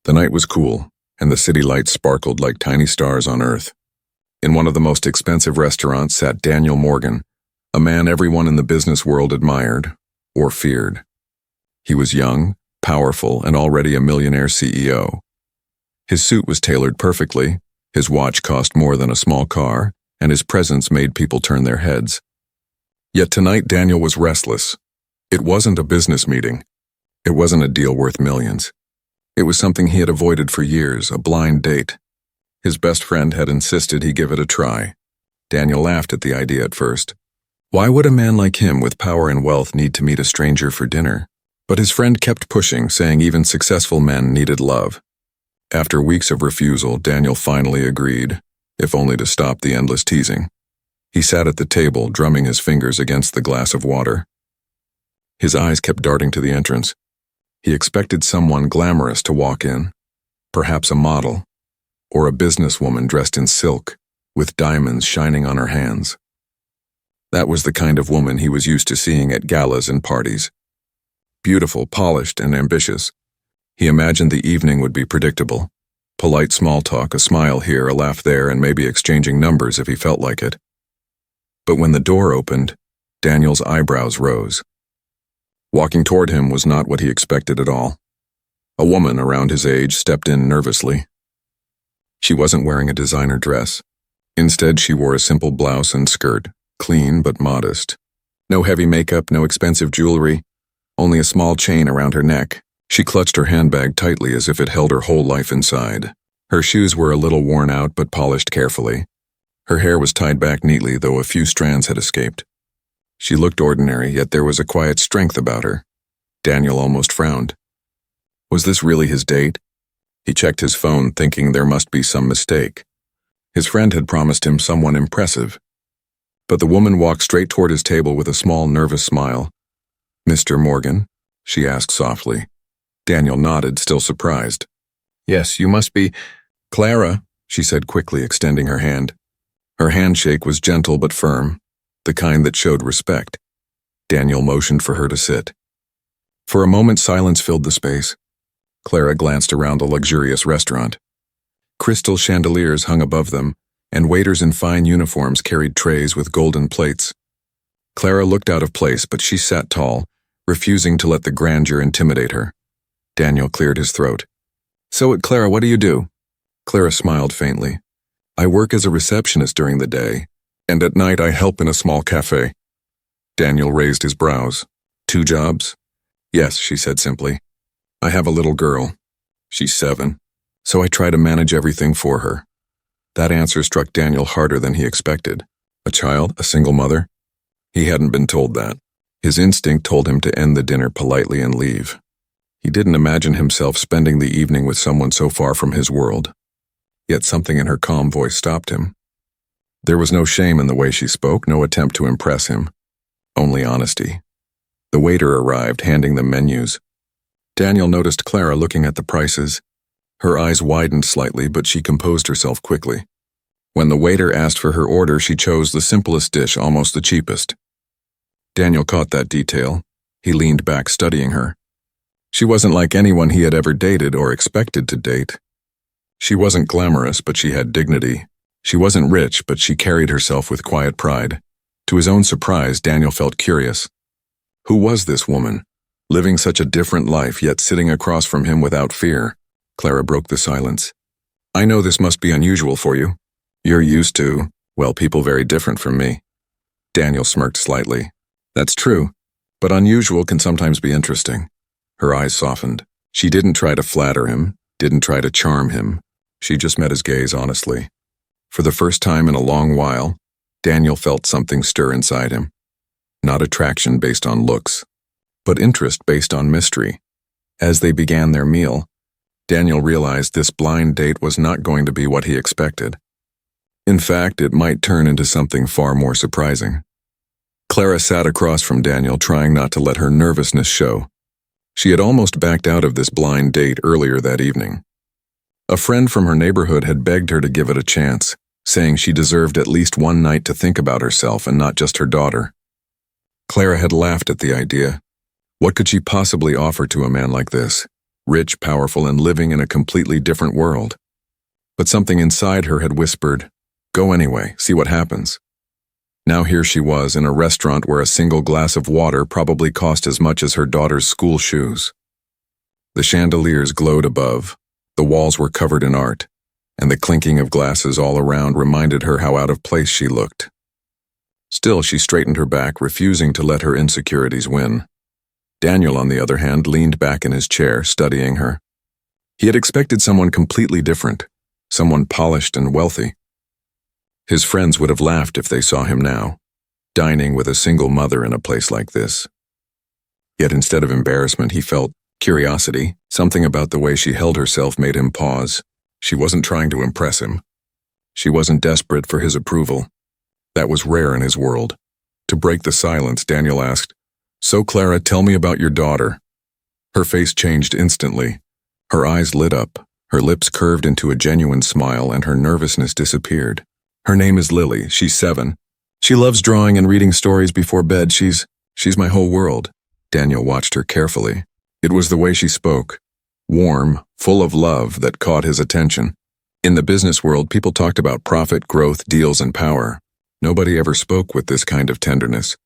The night was cool, and the city lights sparkled like tiny stars on Earth. In one of the most expensive restaurants sat Daniel Morgan, a man everyone in the business world admired, or feared. He was young, powerful, and already a millionaire CEO. His suit was tailored perfectly, his watch cost more than a small car, and his presence made people turn their heads. Yet tonight Daniel was restless. It wasn't a business meeting. It wasn't a deal worth millions. It was something he had avoided for years, a blind date. His best friend had insisted he give it a try. Daniel laughed at the idea at first. Why would a man like him with power and wealth need to meet a stranger for dinner? But his friend kept pushing, saying even successful men needed love. After weeks of refusal, Daniel finally agreed, if only to stop the endless teasing. He sat at the table, drumming his fingers against the glass of water. His eyes kept darting to the entrance. He expected someone glamorous to walk in, perhaps a model, or a businesswoman dressed in silk, with diamonds shining on her hands. That was the kind of woman he was used to seeing at galas and parties. Beautiful, polished, and ambitious. He imagined the evening would be predictable. Polite small talk, a smile here, a laugh there, and maybe exchanging numbers if he felt like it. But when the door opened, Daniel's eyebrows rose. Walking toward him was not what he expected at all. A woman around his age stepped in nervously. She wasn't wearing a designer dress. Instead, she wore a simple blouse and skirt, clean but modest. No heavy makeup, no expensive jewelry, only a small chain around her neck. She clutched her handbag tightly as if it held her whole life inside. Her shoes were a little worn out but polished carefully. Her hair was tied back neatly, though a few strands had escaped. She looked ordinary, yet there was a quiet strength about her. Daniel almost frowned. Was this really his date? He checked his phone, thinking there must be some mistake. His friend had promised him someone impressive. But the woman walked straight toward his table with a small, nervous smile. "Mr. Morgan?" she asked softly. Daniel nodded, still surprised. "Yes, you must be Clara," she said quickly, extending her hand. Her handshake was gentle but firm, the kind that showed respect. Daniel motioned for her to sit. For a moment, silence filled the space. Clara glanced around the luxurious restaurant. Crystal chandeliers hung above them, and waiters in fine uniforms carried trays with golden plates. Clara looked out of place, but she sat tall, refusing to let the grandeur intimidate her. Daniel cleared his throat. "So, Clara, what do you do?" Clara smiled faintly. "I work as a receptionist during the day, and at night I help in a small cafe." Daniel raised his brows. "2 jobs?" "Yes," she said simply. "I have a little girl. She's 7, so I try to manage everything for her." That answer struck Daniel harder than he expected. A child, a single mother? He hadn't been told that. His instinct told him to end the dinner politely and leave. He didn't imagine himself spending the evening with someone so far from his world. Yet something in her calm voice stopped him. There was no shame in the way she spoke, no attempt to impress him. Only honesty. The waiter arrived, handing them menus. Daniel noticed Clara looking at the prices. Her eyes widened slightly, but she composed herself quickly. When the waiter asked for her order, she chose the simplest dish, almost the cheapest. Daniel caught that detail. He leaned back, studying her. She wasn't like anyone he had ever dated or expected to date. She wasn't glamorous, but she had dignity. She wasn't rich, but she carried herself with quiet pride. To his own surprise, Daniel felt curious. Who was this woman, living such a different life, yet sitting across from him without fear? Clara broke the silence. "I know this must be unusual for you. You're used to, well, people very different from me." Daniel smirked slightly. "That's true, but unusual can sometimes be interesting." Her eyes softened. She didn't try to flatter him, didn't try to charm him. She just met his gaze honestly. For the first time in a long while, Daniel felt something stir inside him. Not attraction based on looks, but interest based on mystery. As they began their meal, Daniel realized this blind date was not going to be what he expected. In fact, it might turn into something far more surprising. Clara sat across from Daniel, trying not to let her nervousness show. She had almost backed out of this blind date earlier that evening. A friend from her neighborhood had begged her to give it a chance, saying she deserved at least one night to think about herself and not just her daughter. Clara had laughed at the idea. What could she possibly offer to a man like this? rich, powerful, and living in a completely different world. But something inside her had whispered, "Go anyway, see what happens." Now here she was in a restaurant where a single glass of water probably cost as much as her daughter's school shoes. The chandeliers glowed above, the walls were covered in art, and the clinking of glasses all around reminded her how out of place she looked. Still, she straightened her back, refusing to let her insecurities win. Daniel, on the other hand, leaned back in his chair, studying her. He had expected someone completely different, someone polished and wealthy. His friends would have laughed if they saw him now, dining with a single mother in a place like this. Yet instead of embarrassment, he felt curiosity. Something about the way she held herself made him pause. She wasn't trying to impress him. She wasn't desperate for his approval. That was rare in his world. To break the silence, Daniel asked, "So, Clara, tell me about your daughter." Her face changed instantly. Her eyes lit up, her lips curved into a genuine smile, and her nervousness disappeared. "Her name is Lily. She's 7. She loves drawing and reading stories before bed. She's my whole world." Daniel watched her carefully. It was the way she spoke, warm, full of love, that caught his attention. In the business world, people talked about profit, growth, deals, and power. Nobody ever spoke with this kind of tenderness.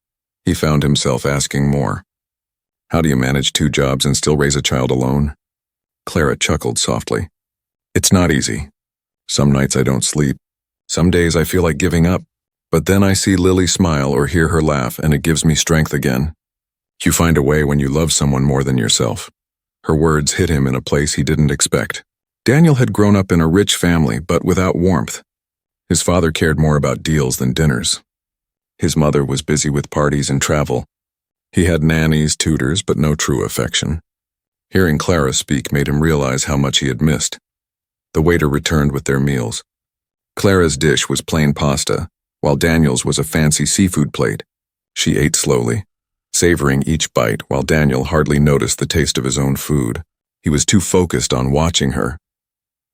He found himself asking more. "How do you manage 2 jobs and still raise a child alone?" Clara chuckled softly. "It's not easy. Some nights I don't sleep. Some days I feel like giving up. But then I see Lily smile or hear her laugh, and it gives me strength again. You find a way when you love someone more than yourself." Her words hit him in a place he didn't expect. Daniel had grown up in a rich family, but without warmth. His father cared more about deals than dinners. His mother was busy with parties and travel. He had nannies, tutors, but no true affection. Hearing Clara speak made him realize how much he had missed. The waiter returned with their meals. Clara's dish was plain pasta, while Daniel's was a fancy seafood plate. She ate slowly, savoring each bite, while Daniel hardly noticed the taste of his own food. He was too focused on watching her.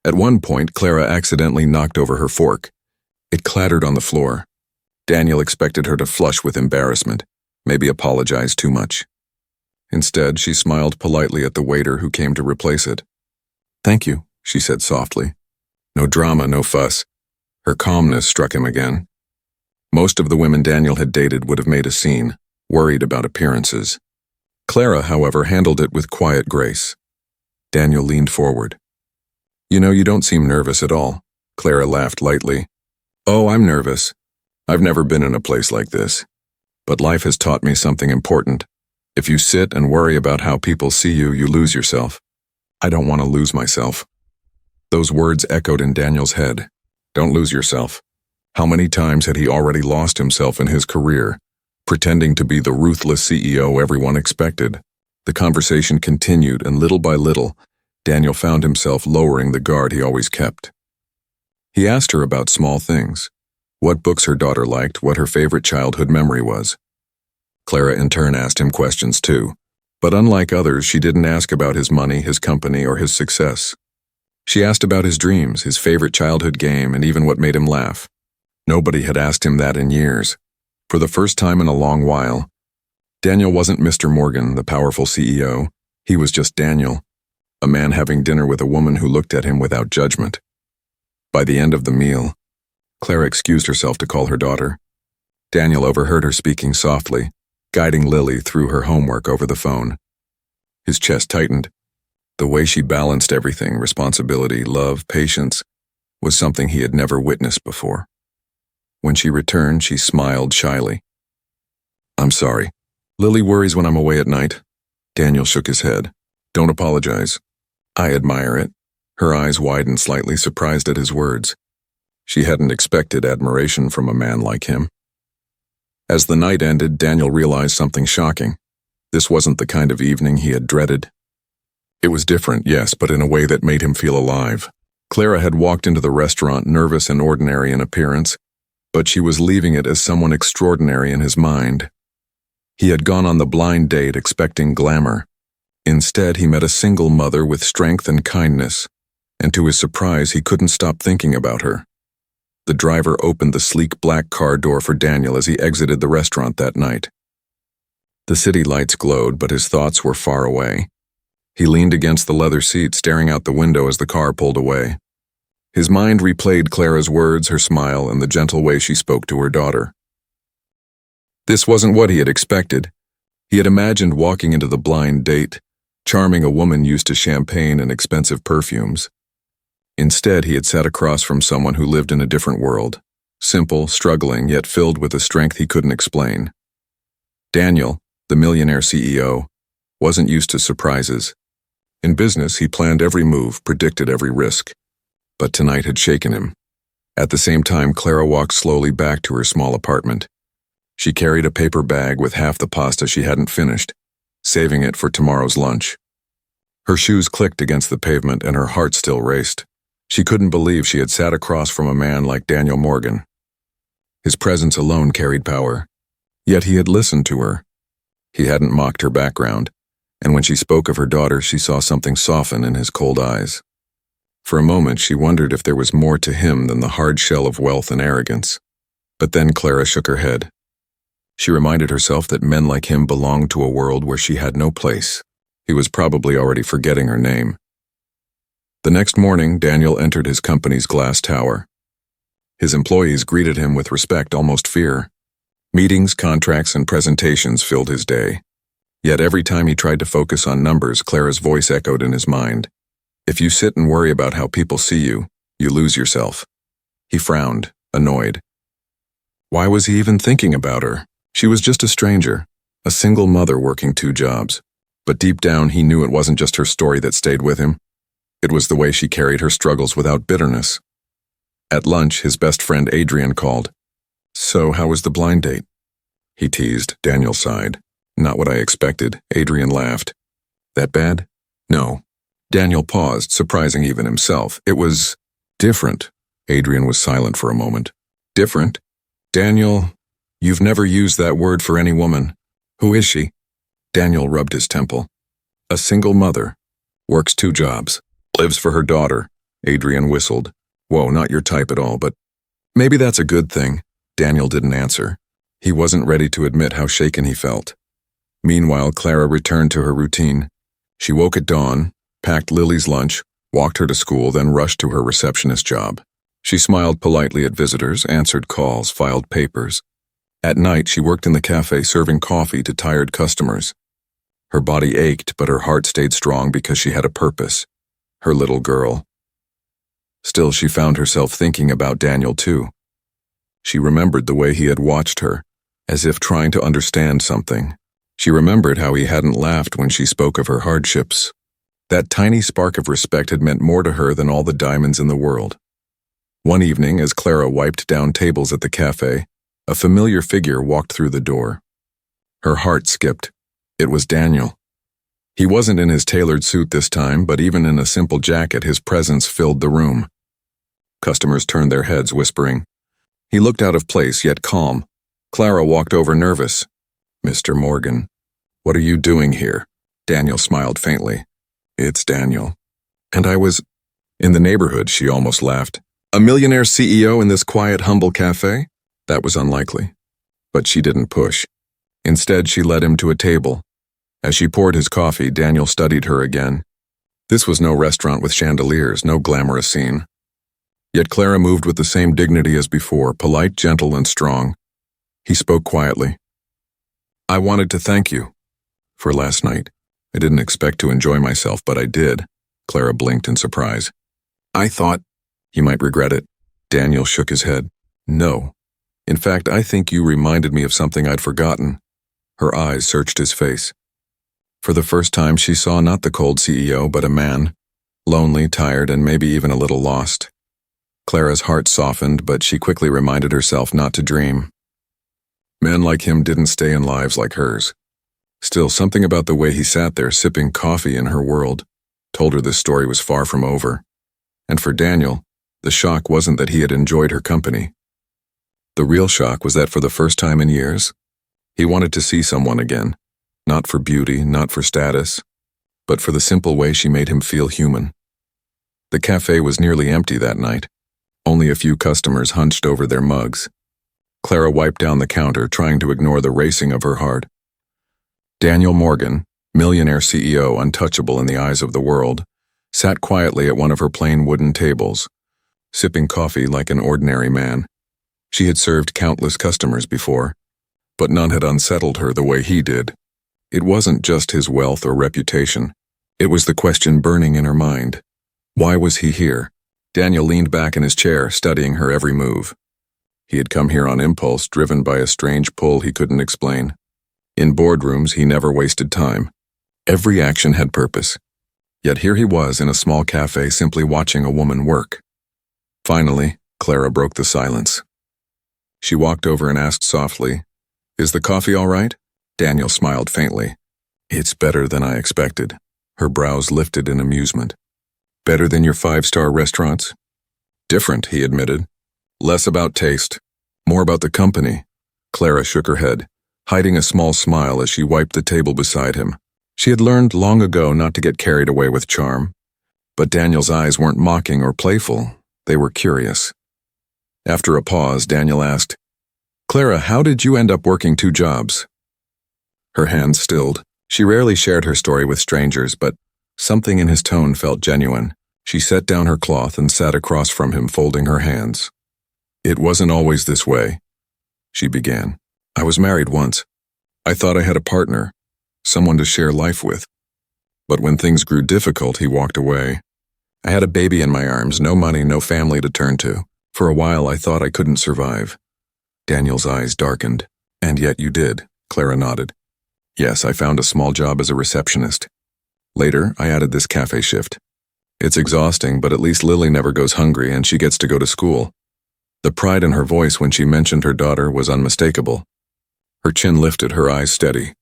At one point, Clara accidentally knocked over her fork. It clattered on the floor. Daniel expected her to flush with embarrassment, maybe apologize too much. Instead, she smiled politely at the waiter who came to replace it. "Thank you," she said softly. No drama, no fuss. Her calmness struck him again. Most of the women Daniel had dated would have made a scene, worried about appearances. Clara, however, handled it with quiet grace. Daniel leaned forward. "You know, you don't seem nervous at all." Clara laughed lightly. "Oh, I'm nervous. I've never been in a place like this. But life has taught me something important. If you sit and worry about how people see you, you lose yourself. I don't want to lose myself." Those words echoed in Daniel's head. Don't lose yourself. How many times had he already lost himself in his career, pretending to be the ruthless CEO everyone expected? The conversation continued, and little by little, Daniel found himself lowering the guard he always kept. He asked her about small things, what books her daughter liked, what her favorite childhood memory was. Clara in turn asked him questions too, but unlike others, she didn't ask about his money, his company, or his success. She asked about his dreams, his favorite childhood game, and even what made him laugh. Nobody had asked him that in years. For the first time in a long while, Daniel wasn't Mr. Morgan, the powerful CEO. He was just Daniel, a man having dinner with a woman who looked at him without judgment. By the end of the meal, Clara excused herself to call her daughter. Daniel overheard her speaking softly, guiding Lily through her homework over the phone. His chest tightened. The way she balanced everything, responsibility, love, patience, was something he had never witnessed before. When she returned, she smiled shyly. "I'm sorry. Lily worries when I'm away at night." Daniel shook his head. "Don't apologize. I admire it." Her eyes widened slightly, surprised at his words. She hadn't expected admiration from a man like him. As the night ended, Daniel realized something shocking. This wasn't the kind of evening he had dreaded. It was different, yes, but in a way that made him feel alive. Clara had walked into the restaurant nervous and ordinary in appearance, but she was leaving it as someone extraordinary in his mind. He had gone on the blind date expecting glamour. Instead, he met a single mother with strength and kindness, and to his surprise, he couldn't stop thinking about her. The driver opened the sleek black car door for Daniel as he exited the restaurant that night. The city lights glowed, but his thoughts were far away. He leaned against the leather seat, staring out the window as the car pulled away. His mind replayed Clara's words, her smile, and the gentle way she spoke to her daughter. This wasn't what he had expected. He had imagined walking into the blind date, charming a woman used to champagne and expensive perfumes. Instead, he had sat across from someone who lived in a different world, simple, struggling, yet filled with a strength he couldn't explain. Daniel, the millionaire CEO, wasn't used to surprises. In business, he planned every move, predicted every risk. But tonight had shaken him. At the same time, Clara walked slowly back to her small apartment. She carried a paper bag with half the pasta she hadn't finished, saving it for tomorrow's lunch. Her shoes clicked against the pavement and her heart still raced. She couldn't believe she had sat across from a man like Daniel Morgan. His presence alone carried power. Yet he had listened to her. He hadn't mocked her background, and when she spoke of her daughter, she saw something soften in his cold eyes. For a moment, she wondered if there was more to him than the hard shell of wealth and arrogance. But then Clara shook her head. She reminded herself that men like him belonged to a world where she had no place. He was probably already forgetting her name. The next morning, Daniel entered his company's glass tower. His employees greeted him with respect, almost fear. Meetings, contracts, and presentations filled his day. Yet every time he tried to focus on numbers, Clara's voice echoed in his mind. If you sit and worry about how people see you, you lose yourself. He frowned, annoyed. Why was he even thinking about her? She was just a stranger, a single mother working 2 jobs. But deep down, he knew it wasn't just her story that stayed with him. It was the way she carried her struggles without bitterness. At lunch, his best friend Adrian called. So, how was the blind date? He teased. Daniel sighed. Not what I expected. Adrian laughed. That bad? No. Daniel paused, surprising even himself. It was different. Adrian was silent for a moment. Different? Daniel, you've never used that word for any woman. Who is she? Daniel rubbed his temple. A single mother. Works 2 jobs. Lives for her daughter. Adrian whistled. Whoa, not your type at all, but maybe that's a good thing. Daniel didn't answer. He wasn't ready to admit how shaken he felt. Meanwhile, Clara returned to her routine. She woke at dawn, packed Lily's lunch, walked her to school, then rushed to her receptionist job. She smiled politely at visitors, answered calls, filed papers. At night, she worked in the cafe serving coffee to tired customers. Her body ached, but her heart stayed strong because she had a purpose. Her little girl. Still, she found herself thinking about Daniel too. She remembered the way he had watched her, as if trying to understand something. She remembered how he hadn't laughed when she spoke of her hardships. That tiny spark of respect had meant more to her than all the diamonds in the world. One evening, as Clara wiped down tables at the cafe, a familiar figure walked through the door. Her heart skipped. It was Daniel. He wasn't in his tailored suit this time, but even in a simple jacket, his presence filled the room. Customers turned their heads, whispering. He looked out of place, yet calm. Clara walked over, nervous. Mr. Morgan, what are you doing here? Daniel smiled faintly. It's Daniel. And I was in the neighborhood, she almost laughed. A millionaire CEO in this quiet, humble cafe? That was unlikely. But she didn't push. Instead, she led him to a table. As she poured his coffee, Daniel studied her again. This was no restaurant with chandeliers, no glamorous scene. Yet Clara moved with the same dignity as before, polite, gentle, and strong. He spoke quietly. I wanted to thank you for last night. I didn't expect to enjoy myself, but I did. Clara blinked in surprise. I thought you might regret it. Daniel shook his head. No. In fact, I think you reminded me of something I'd forgotten. Her eyes searched his face. For the first time, she saw not the cold CEO, but a man, lonely, tired, and maybe even a little lost. Clara's heart softened, but she quickly reminded herself not to dream. Men like him didn't stay in lives like hers. Still, something about the way he sat there sipping coffee in her world told her this story was far from over. And for Daniel, the shock wasn't that he had enjoyed her company. The real shock was that for the first time in years, he wanted to see someone again, not for beauty, not for status, but for the simple way she made him feel human. The cafe was nearly empty that night. Only a few customers hunched over their mugs. Clara wiped down the counter, trying to ignore the racing of her heart. Daniel Morgan, Millionaire CEO, untouchable in the eyes of the world, sat quietly at one of her plain wooden tables, sipping coffee like an ordinary man. She had served countless customers before, but none had unsettled her the way he did. It wasn't just his wealth or reputation. It was the question burning in her mind. Why was he here? Daniel leaned back in his chair, studying her every move. He had come here on impulse, driven by a strange pull he couldn't explain. In boardrooms, he never wasted time. Every action had purpose. Yet here he was in a small cafe simply watching a woman work. Finally, Clara broke the silence. She walked over and asked softly, "Is the coffee all right?" Daniel smiled faintly. "It's better than I expected." Her brows lifted in amusement. "Better than your 5-star restaurants?" "Different," he admitted. "Less about taste, more about the company." Clara shook her head, hiding a small smile as she wiped the table beside him. She had learned long ago not to get carried away with charm. But Daniel's eyes weren't mocking or playful. They were curious. After a pause, Daniel asked, "Clara, how did you end up working 2 jobs?" Her hands stilled. She rarely shared her story with strangers, but something in his tone felt genuine. She set down her cloth and sat across from him, folding her hands. "It wasn't always this way," she began. "I was married once. I thought I had a partner, someone to share life with. But when things grew difficult, he walked away. I had a baby in my arms, no money, no family to turn to. For a while, I thought I couldn't survive." Daniel's eyes darkened. "And yet you did," Clara nodded. "Yes, I found a small job as a receptionist. Later, I added this cafe shift. It's exhausting, but at least Lily never goes hungry and she gets to go to school." The pride in her voice when she mentioned her daughter was unmistakable. Her chin lifted, her eyes steady.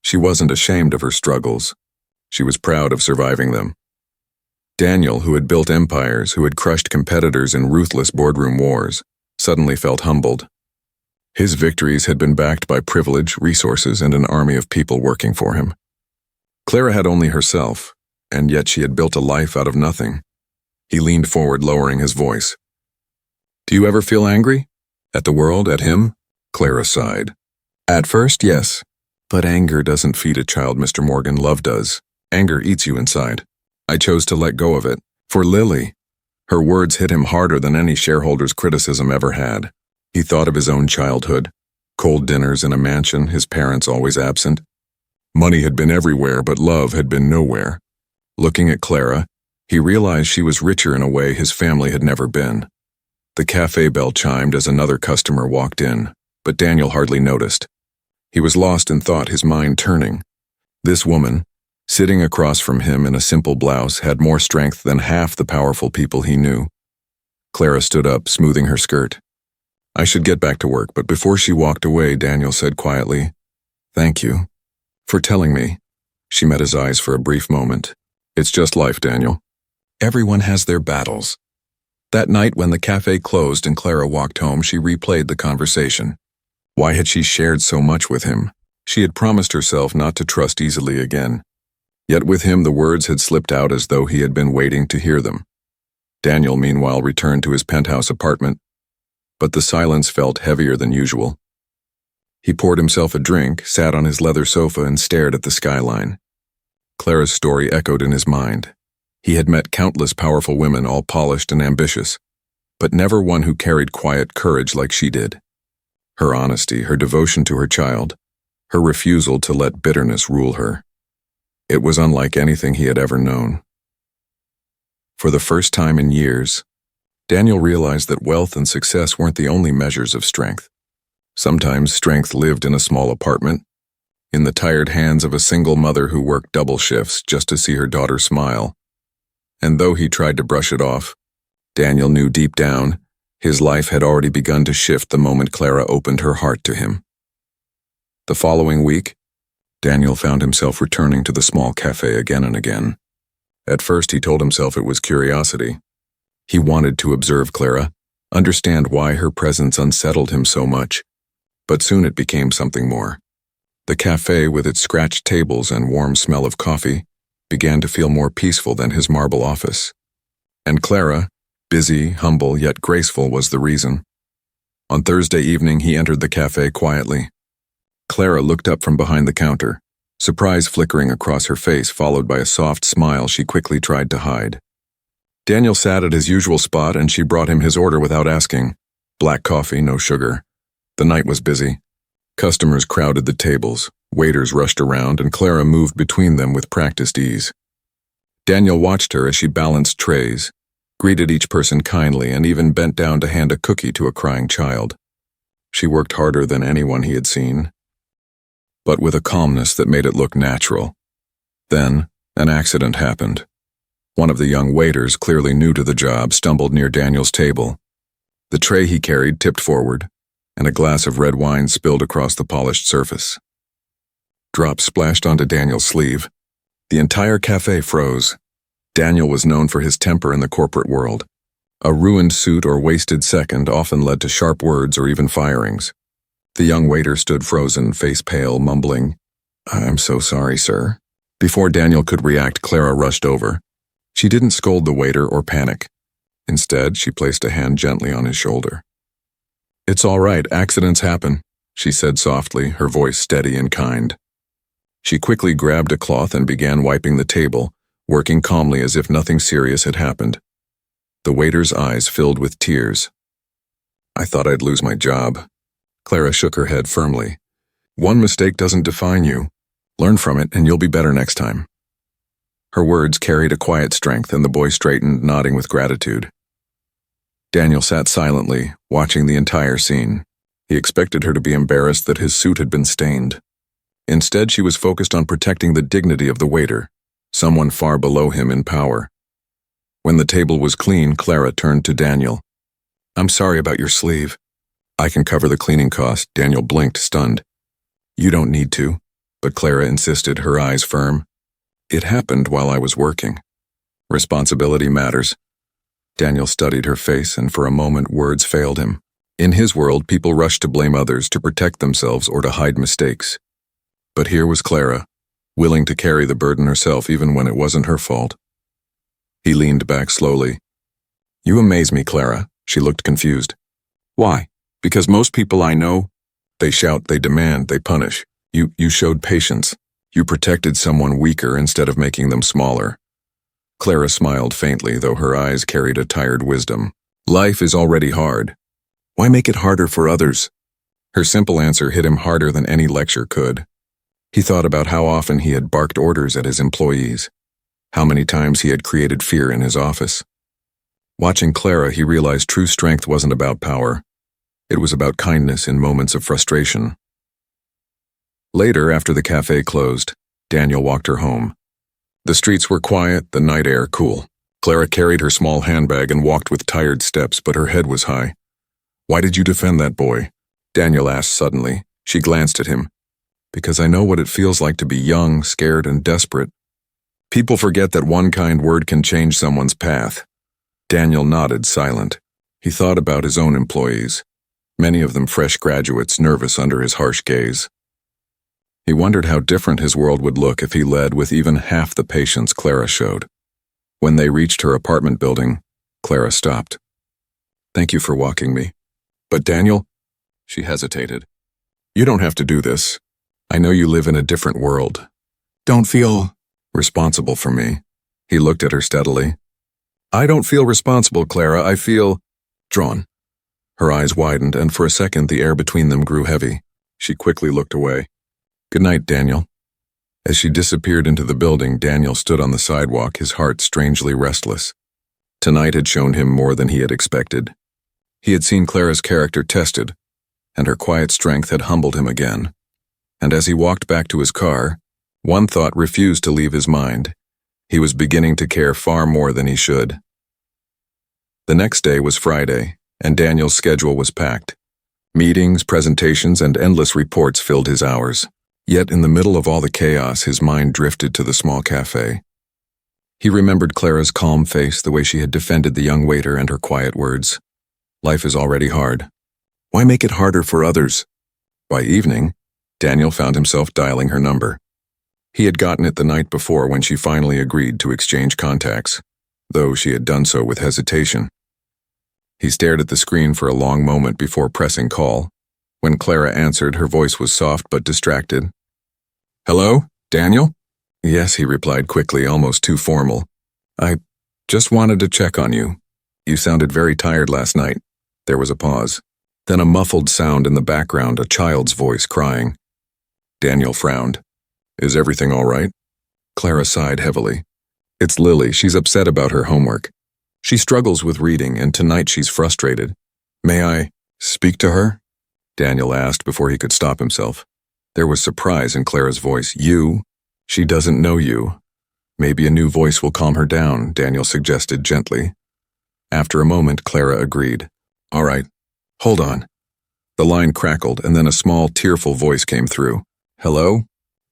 She wasn't ashamed of her struggles. She was proud of surviving them. Daniel, who had built empires, who had crushed competitors in ruthless boardroom wars, suddenly felt humbled. His victories had been backed by privilege, resources, and an army of people working for him. Clara had only herself, and yet she had built a life out of nothing. He leaned forward, lowering his voice. "Do you ever feel angry? At the world, at him?" Clara sighed. "At first, yes. But anger doesn't feed a child, Mr. Morgan. Love does. Anger eats you inside. I chose to let go of it. For Lily." Her words hit him harder than any shareholder's criticism ever had. He thought of his own childhood. Cold dinners in a mansion, his parents always absent. Money had been everywhere, but love had been nowhere. Looking at Clara, he realized she was richer in a way his family had never been. The cafe bell chimed as another customer walked in, but Daniel hardly noticed. He was lost in thought, his mind turning. This woman, sitting across from him in a simple blouse, had more strength than half the powerful people he knew. Clara stood up, smoothing her skirt. "I should get back to work," but before she walked away, Daniel said quietly, "Thank you for telling me." She met his eyes for a brief moment. "It's just life, Daniel. Everyone has their battles." That night when the cafe closed and Clara walked home, she replayed the conversation. Why had she shared so much with him? She had promised herself not to trust easily again. Yet with him the words had slipped out as though he had been waiting to hear them. Daniel, meanwhile, returned to his penthouse apartment, but the silence felt heavier than usual. He poured himself a drink, sat on his leather sofa, and stared at the skyline. Clara's story echoed in his mind. He had met countless powerful women, all polished and ambitious, but never one who carried quiet courage like she did. Her honesty, her devotion to her child, her refusal to let bitterness rule her. It was unlike anything he had ever known. For the first time in years, Daniel realized that wealth and success weren't the only measures of strength. Sometimes strength lived in a small apartment, in the tired hands of a single mother who worked double shifts just to see her daughter smile. And though he tried to brush it off, Daniel knew deep down his life had already begun to shift the moment Clara opened her heart to him. The following week, Daniel found himself returning to the small cafe again and again. At first, he told himself it was curiosity. He wanted to observe Clara, understand why her presence unsettled him so much. But soon it became something more. The cafe, with its scratched tables and warm smell of coffee, began to feel more peaceful than his marble office. And Clara, busy, humble, yet graceful, was the reason. On Thursday evening, he entered the cafe quietly. Clara looked up from behind the counter. surprise flickering across her face followed by a soft smile she quickly tried to hide. Daniel sat at his usual spot and she brought him his order without asking. Black coffee, no sugar. The night was busy. Customers crowded the tables, waiters rushed around, and Clara moved between them with practiced ease. Daniel watched her as she balanced trays, greeted each person kindly, and even bent down to hand a cookie to a crying child. She worked harder than anyone he had seen, but with a calmness that made it look natural. Then, an accident happened. One of the young waiters, clearly new to the job, stumbled near Daniel's table. The tray he carried tipped forward, and a glass of red wine spilled across the polished surface. Drops splashed onto Daniel's sleeve. The entire cafe froze. Daniel was known for his temper in the corporate world. A ruined suit or wasted second often led to sharp words or even firings. The young waiter stood frozen, face pale, mumbling, "I'm so sorry, sir." Before Daniel could react, Clara rushed over. She didn't scold the waiter or panic. Instead, she placed a hand gently on his shoulder. "It's all right, accidents happen," she said softly, her voice steady and kind. She quickly grabbed a cloth and began wiping the table, working calmly as if nothing serious had happened. The waiter's eyes filled with tears. "I thought I'd lose my job." Clara shook her head firmly. "One mistake doesn't define you. Learn from it and you'll be better next time." Her words carried a quiet strength and the boy straightened, nodding with gratitude. Daniel sat silently, watching the entire scene. He expected her to be embarrassed that his suit had been stained. Instead, she was focused on protecting the dignity of the waiter, someone far below him in power. When the table was clean, Clara turned to Daniel. "I'm sorry about your sleeve." "I can cover the cleaning cost." Daniel blinked, stunned. "You don't need to," but Clara insisted, her eyes firm. "It happened while I was working. Responsibility matters." Daniel studied her face, and for a moment words failed him. In his world, people rushed to blame others, to protect themselves, or to hide mistakes. But here was Clara, willing to carry the burden herself even when it wasn't her fault. He leaned back slowly. "You amaze me, Clara." She looked confused. "Why?" "Because most people I know, they shout, they demand, they punish. You showed patience. You protected someone weaker instead of making them smaller." Clara smiled faintly, though her eyes carried a tired wisdom. "Life is already hard. Why make it harder for others?" Her simple answer hit him harder than any lecture could. He thought about how often he had barked orders at his employees, how many times he had created fear in his office. Watching Clara, he realized true strength wasn't about power. It was about kindness in moments of frustration. Later, after the cafe closed, Daniel walked her home. The streets were quiet, the night air cool. Clara carried her small handbag and walked with tired steps, but her head was high. "Why did you defend that boy?" Daniel asked suddenly. She glanced at him. "Because I know what it feels like to be young, scared, and desperate. People forget that one kind word can change someone's path." Daniel nodded, silent. He thought about his own employees, many of them fresh graduates, nervous under his harsh gaze. He wondered how different his world would look if he led with even half the patience Clara showed. When they reached her apartment building, Clara stopped. "Thank you for walking me." "But Daniel," she hesitated, "you don't have to do this. I know you live in a different world. Don't feel responsible for me." He looked at her steadily. "I don't feel responsible, Clara. I feel drawn." Her eyes widened, and for a second the air between them grew heavy. She quickly looked away. "Good night, Daniel." As she disappeared into the building, Daniel stood on the sidewalk, his heart strangely restless. Tonight had shown him more than he had expected. He had seen Clara's character tested, and her quiet strength had humbled him again. And as he walked back to his car, one thought refused to leave his mind. He was beginning to care far more than he should. The next day was Friday, and Daniel's schedule was packed. Meetings, presentations, and endless reports filled his hours. Yet in the middle of all the chaos, his mind drifted to the small cafe. He remembered Clara's calm face, the way she had defended the young waiter, and her quiet words. "Life is already hard. Why make it harder for others?" By evening, Daniel found himself dialing her number. He had gotten it the night before when she finally agreed to exchange contacts, though she had done so with hesitation. He stared at the screen for a long moment before pressing call. When Clara answered, her voice was soft but distracted. "Hello?" Daniel? Yes, he replied quickly, almost too formal. I just wanted to check on you. You sounded very tired last night. There was a pause. Then a muffled sound in the background, a child's voice crying. Daniel frowned. Is everything all right? Clara sighed heavily. It's Lily. She's upset about her homework. She struggles with reading, and tonight she's frustrated. May I speak to her? Daniel asked before he could stop himself. There was surprise in Clara's voice. You? She doesn't know you. Maybe a new voice will calm her down, Daniel suggested gently. After a moment, Clara agreed. All right, hold on. The line crackled, and then a small, tearful voice came through. Hello?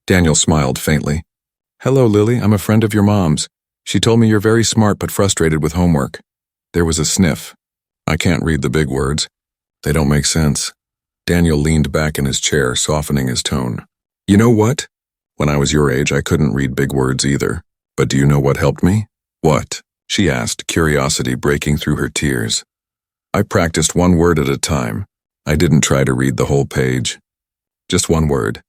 Daniel smiled faintly. Hello, Lily. I'm a friend of your mom's. She told me you're very smart but frustrated with homework. There was a sniff. I can't read the big words. They don't make sense. Daniel leaned back in his chair, softening his tone. You know what? When I was your age, I couldn't read big words either. But do you know what helped me? What? She asked, curiosity breaking through her tears. I practiced one word at a time. I didn't try to read the whole page. Just one word.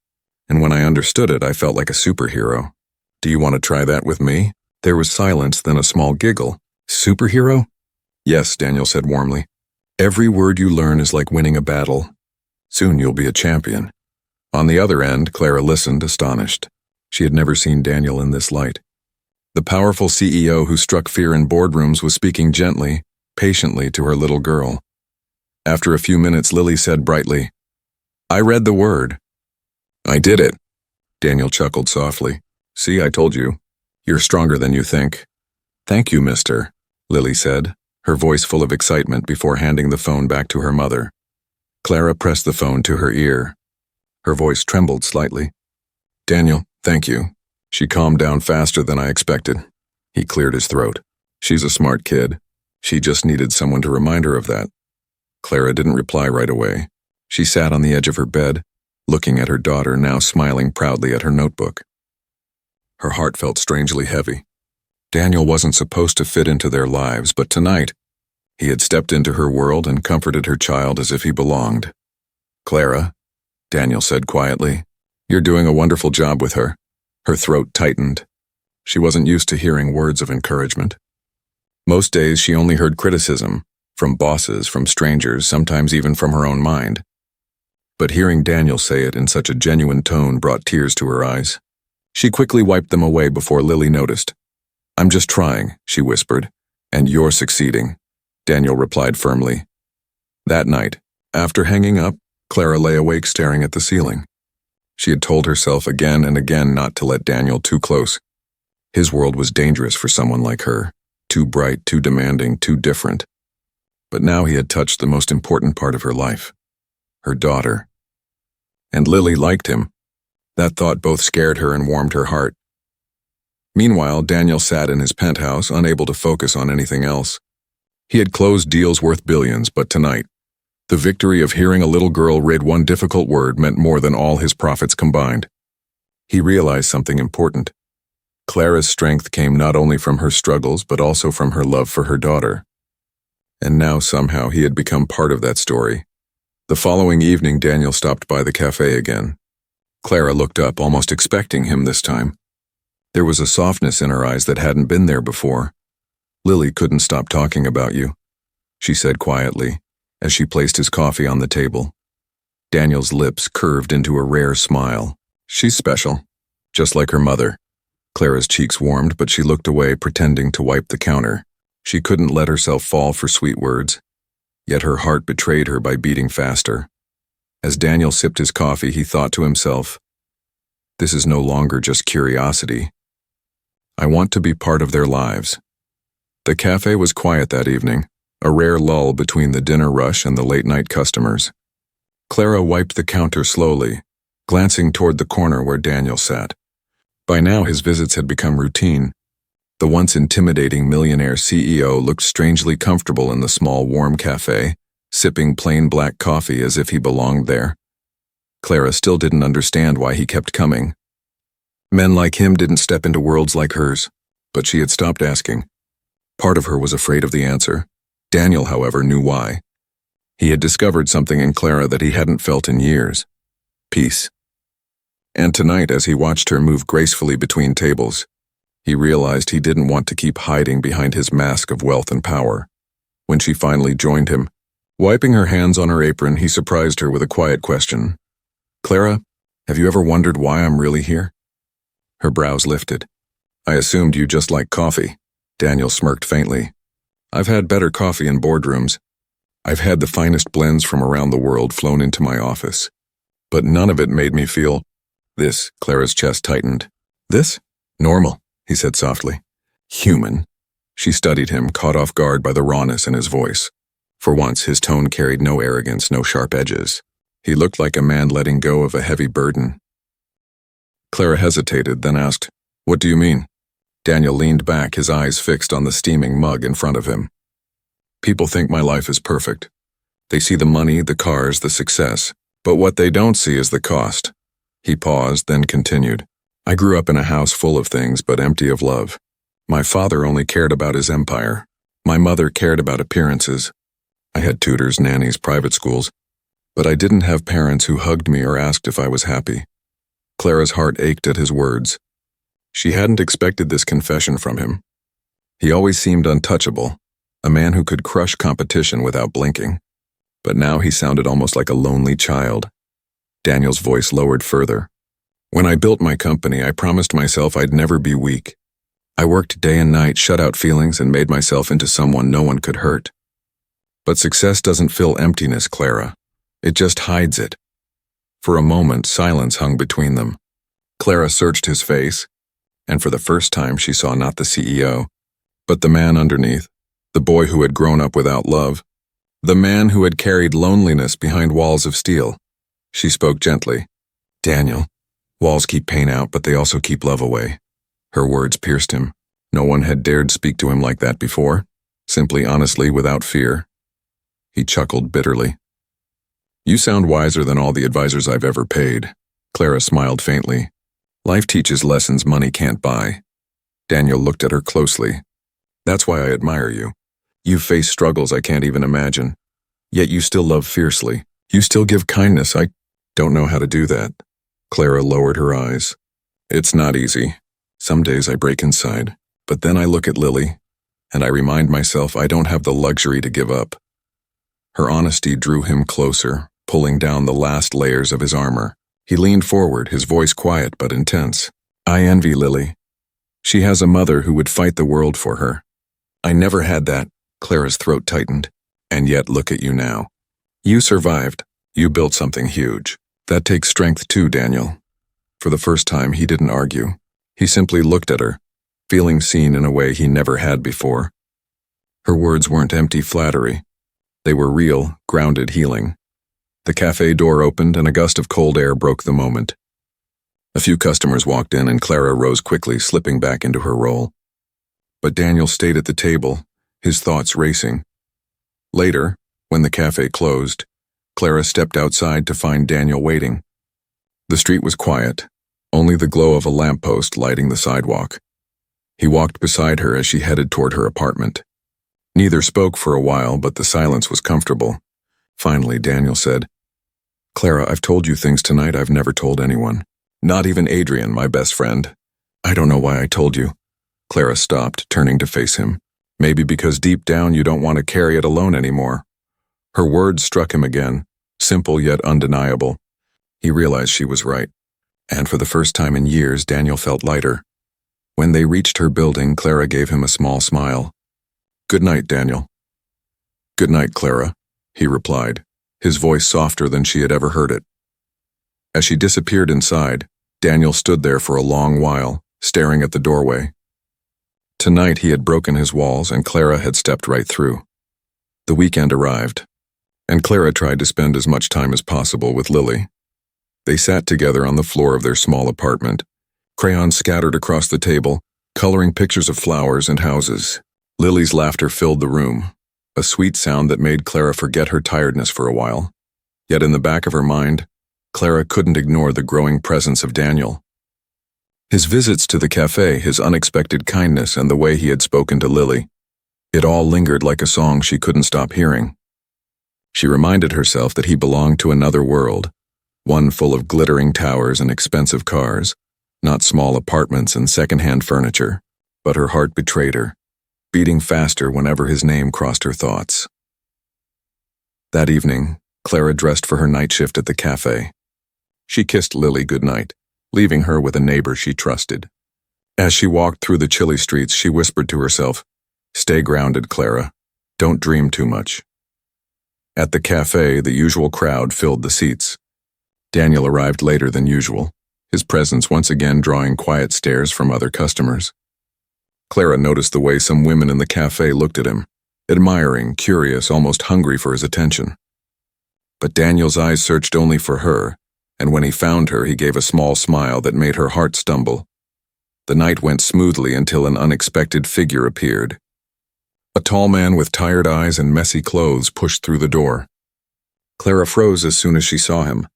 And when I understood it, I felt like a superhero. Do you want to try that with me? There was silence, then a small giggle. Superhero? Yes, Daniel said warmly. Every word you learn is like winning a battle. Soon you'll be a champion. On the other end, Clara listened, astonished. She had never seen Daniel in this light. The powerful CEO who struck fear in boardrooms was speaking gently, patiently to her little girl. After a few minutes, Lily said brightly, I read the word. I did it. Daniel chuckled softly. See, I told you. You're stronger than you think. Thank you, mister, Lily said, her voice full of excitement before handing the phone back to her mother. Clara pressed the phone to her ear. Her voice trembled slightly. Daniel, thank you. She calmed down faster than I expected. He cleared his throat. She's a smart kid. She just needed someone to remind her of that. Clara didn't reply right away. She sat on the edge of her bed, looking at her daughter, now smiling proudly at her notebook. Her heart felt strangely heavy. Daniel wasn't supposed to fit into their lives, but tonight, he had stepped into her world and comforted her child as if he belonged. Clara, Daniel said quietly, you're doing a wonderful job with her. Her throat tightened. She wasn't used to hearing words of encouragement. Most days she only heard criticism, from bosses, from strangers, sometimes even from her own mind. But hearing Daniel say it in such a genuine tone brought tears to her eyes. She quickly wiped them away before Lily noticed. I'm just trying, she whispered, and you're succeeding, Daniel replied firmly. That night, after hanging up, Clara lay awake staring at the ceiling. She had told herself again and again not to let Daniel too close. His world was dangerous for someone like her, too bright, too demanding, too different. But now he had touched the most important part of her life, her daughter. And Lily liked him. That thought both scared her and warmed her heart. Meanwhile, Daniel sat in his penthouse, unable to focus on anything else. He had closed deals worth billions, but tonight, the victory of hearing a little girl read one difficult word meant more than all his profits combined. He realized something important. Clara's strength came not only from her struggles, but also from her love for her daughter. And now somehow he had become part of that story. The following evening, Daniel stopped by the cafe again. Clara looked up, almost expecting him this time. There was a softness in her eyes that hadn't been there before. Lily couldn't stop talking about you, she said quietly, as she placed his coffee on the table. Daniel's lips curved into a rare smile. She's special, just like her mother. Clara's cheeks warmed, but she looked away, pretending to wipe the counter. She couldn't let herself fall for sweet words, yet her heart betrayed her by beating faster. As Daniel sipped his coffee, he thought to himself, this is no longer just curiosity. I want to be part of their lives. The cafe was quiet that evening, a rare lull between the dinner rush and the late-night customers. Clara wiped the counter slowly, glancing toward the corner where Daniel sat. By now his visits had become routine. The once intimidating millionaire CEO looked strangely comfortable in the small, warm cafe, sipping plain black coffee as if he belonged there. Clara still didn't understand why he kept coming. Men like him didn't step into worlds like hers, but she had stopped asking. Part of her was afraid of the answer. Daniel, however, knew why. He had discovered something in Clara that he hadn't felt in years. Peace. And tonight, as he watched her move gracefully between tables, he realized he didn't want to keep hiding behind his mask of wealth and power. When she finally joined him, wiping her hands on her apron, he surprised her with a quiet question. "Clara, have you ever wondered why I'm really here?" Her brows lifted. "I assumed you just like coffee." Daniel smirked faintly. "I've had better coffee in boardrooms. I've had the finest blends from around the world flown into my office. But none of it made me feel this." Clara's chest tightened. "This? Normal," he said softly. "Human." She studied him, caught off guard by the rawness in his voice. For once, his tone carried no arrogance, no sharp edges. He looked like a man letting go of a heavy burden. Clara hesitated, then asked, "What do you mean?" Daniel leaned back, his eyes fixed on the steaming mug in front of him. "People think my life is perfect. They see the money, the cars, the success, but what they don't see is the cost." He paused, then continued. "I grew up in a house full of things, but empty of love. My father only cared about his empire. My mother cared about appearances. I had tutors, nannies, private schools, but I didn't have parents who hugged me or asked if I was happy." Clara's heart ached at his words. She hadn't expected this confession from him. He always seemed untouchable, a man who could crush competition without blinking. But now he sounded almost like a lonely child. Daniel's voice lowered further. "When I built my company, I promised myself I'd never be weak. I worked day and night, shut out feelings, and made myself into someone no one could hurt. But success doesn't fill emptiness, Clara. It just hides it." For a moment, silence hung between them. Clara searched his face, and for the first time she saw not the CEO, but the man underneath, the boy who had grown up without love, the man who had carried loneliness behind walls of steel. She spoke gently. "Daniel, walls keep pain out, but they also keep love away." Her words pierced him. No one had dared speak to him like that before, simply honestly, without fear. He chuckled bitterly. "You sound wiser than all the advisors I've ever paid." Clara smiled faintly. "Life teaches lessons money can't buy." Daniel looked at her closely. "That's why I admire you. You've faced struggles I can't even imagine. Yet you still love fiercely. You still give kindness. I don't know how to do that." Clara lowered her eyes. "It's not easy. Some days I break inside, but then I look at Lily, and I remind myself I don't have the luxury to give up." Her honesty drew him closer, pulling down the last layers of his armor. He leaned forward, his voice quiet but intense. "I envy Lily. She has a mother who would fight the world for her. I never had that." Clara's throat tightened. "And yet look at you now. You survived. You built something huge. That takes strength too, Daniel." For the first time, he didn't argue. He simply looked at her, feeling seen in a way he never had before. Her words weren't empty flattery. They were real, grounded healing. The cafe door opened and a gust of cold air broke the moment. A few customers walked in and Clara rose quickly, slipping back into her role. But Daniel stayed at the table, his thoughts racing. Later, when the cafe closed, Clara stepped outside to find Daniel waiting. The street was quiet, only the glow of a lamppost lighting the sidewalk. He walked beside her as she headed toward her apartment. Neither spoke for a while, but the silence was comfortable. Finally, Daniel said, "Clara, I've told you things tonight I've never told anyone. Not even Adrian, my best friend. I don't know why I told you." Clara stopped, turning to face him. "Maybe because deep down you don't want to carry it alone anymore." Her words struck him again, simple yet undeniable. He realized she was right. And for the first time in years, Daniel felt lighter. When they reached her building, Clara gave him a small smile. "Good night, Daniel." "Good night, Clara," he replied, his voice softer than she had ever heard it. As she disappeared inside, Daniel stood there for a long while, staring at the doorway. Tonight he had broken his walls and Clara had stepped right through. The weekend arrived, and Clara tried to spend as much time as possible with Lily. They sat together on the floor of their small apartment, crayons scattered across the table, coloring pictures of flowers and houses. Lily's laughter filled the room, a sweet sound that made Clara forget her tiredness for a while. Yet in the back of her mind, Clara couldn't ignore the growing presence of Daniel. His visits to the cafe, his unexpected kindness, and the way he had spoken to Lily. It all lingered like a song she couldn't stop hearing. She reminded herself that he belonged to another world, one full of glittering towers and expensive cars, not small apartments and second-hand furniture. But her heart betrayed her, beating faster whenever his name crossed her thoughts. That evening, Clara dressed for her night shift at the cafe. She kissed Lily goodnight, leaving her with a neighbor she trusted. As she walked through the chilly streets, she whispered to herself, "Stay grounded, Clara. Don't dream too much." At the cafe, the usual crowd filled the seats. Daniel arrived later than usual, his presence once again drawing quiet stares from other customers. Clara noticed the way some women in the cafe looked at him, admiring, curious, almost hungry for his attention. But Daniel's eyes searched only for her, and when he found her, he gave a small smile that made her heart stumble. The night went smoothly until an unexpected figure appeared. A tall man with tired eyes and messy clothes pushed through the door. Clara froze as soon as she saw him.